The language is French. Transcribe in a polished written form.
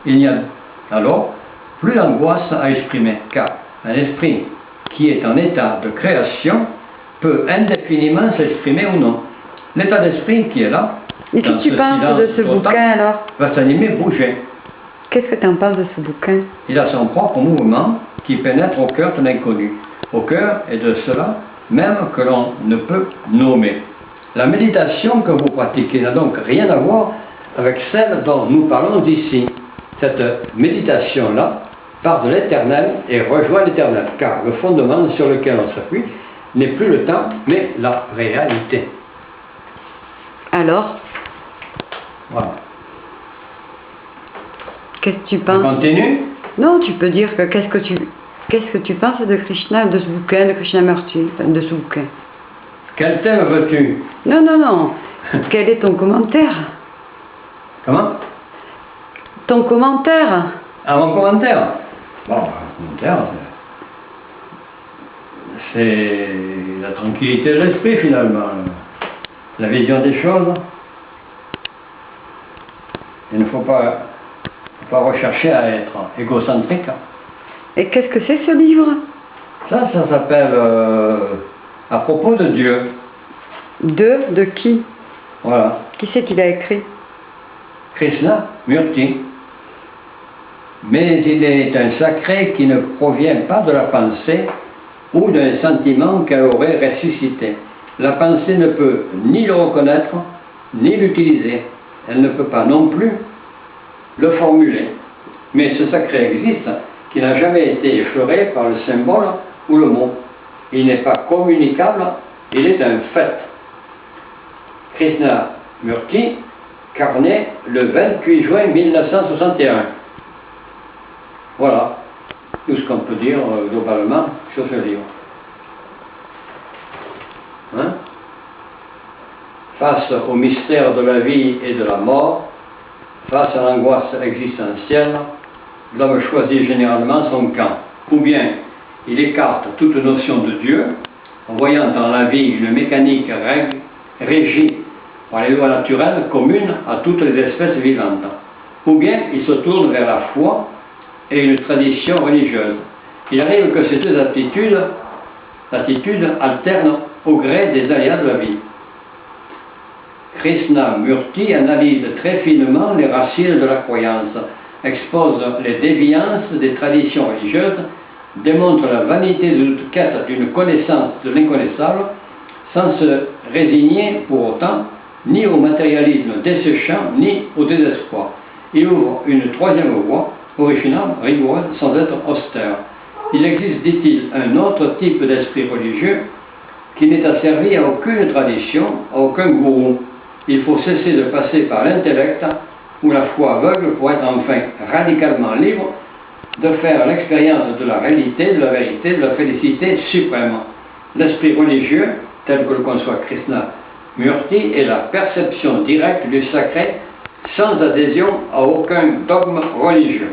il n'y a alors plus d'angoisse à exprimer, car un esprit qui est en état de création peut indéfiniment s'exprimer ou non. L'état d'esprit qui est là, et qu'est-ce que tu penses de ce bouquin alors? Va s'animer, bouger. Qu'est-ce que tu en penses de ce bouquin? Il a son propre mouvement qui pénètre au cœur de l'inconnu, au cœur et de cela même que l'on ne peut nommer. La méditation que vous pratiquez n'a donc rien à voir avec celle dont nous parlons ici. Cette méditation-là part de l'éternel et rejoint l'éternel, car le fondement sur lequel on s'appuie n'est plus le temps, mais la réalité. Alors? Voilà. Qu'est-ce que tu penses? On continue? Non, tu peux dire que qu'est-ce que tu penses de Krishna, de ce bouquin, de Krishnamurti, de ce bouquin? Quel thème veux-tu? Non, non, non. Quel est ton commentaire? Comment? Ton commentaire? Ah, mon commentaire? Bon, mon commentaire, c'est la tranquillité de l'esprit finalement, la vision des choses. Il ne faut pas rechercher à être égocentrique. Et qu'est-ce que c'est ce livre? Ça s'appelle À propos de Dieu. De qui? Voilà. Qui c'est qui l'a écrit? Krishnamurti. Mais il est un sacré qui ne provient pas de la pensée ou d'un sentiment qu'elle aurait ressuscité. La pensée ne peut ni le reconnaître, ni l'utiliser. Elle ne peut pas non plus le formuler. Mais ce sacré existe, qui n'a jamais été effleuré par le symbole ou le mot. Il n'est pas communicable, il est un fait. Krishnamurti, carné le 28 juin 1961. Voilà tout ce qu'on peut dire globalement sur ce livre. Hein? Face au mystère de la vie et de la mort, face à l'angoisse existentielle, l'homme choisit généralement son camp. Ou bien il écarte toute notion de Dieu, en voyant dans la vie une mécanique régie par les lois naturelles communes à toutes les espèces vivantes. Ou bien il se tourne vers la foi et une tradition religieuse. Il arrive que ces deux attitudes alternent au gré des aléas de la vie. Krishnamurti analyse très finement les racines de la croyance, expose les déviances des traditions religieuses, démontre la vanité de toute quête d'une connaissance de l'inconnaissable, sans se résigner pour autant ni au matérialisme desséchant, ni au désespoir. Il ouvre une troisième voie, originale, rigoureuse, sans être austère. Il existe, dit-il, un autre type d'esprit religieux qui n'est asservi à aucune tradition, à aucun gourou. Il faut cesser de passer par l'intellect ou la foi aveugle pour être enfin radicalement libre de faire l'expérience de la réalité, de la vérité, de la félicité suprême. L'esprit religieux, tel que le conçoit Krishnamurti, est la perception directe du sacré sans adhésion à aucun dogme religieux.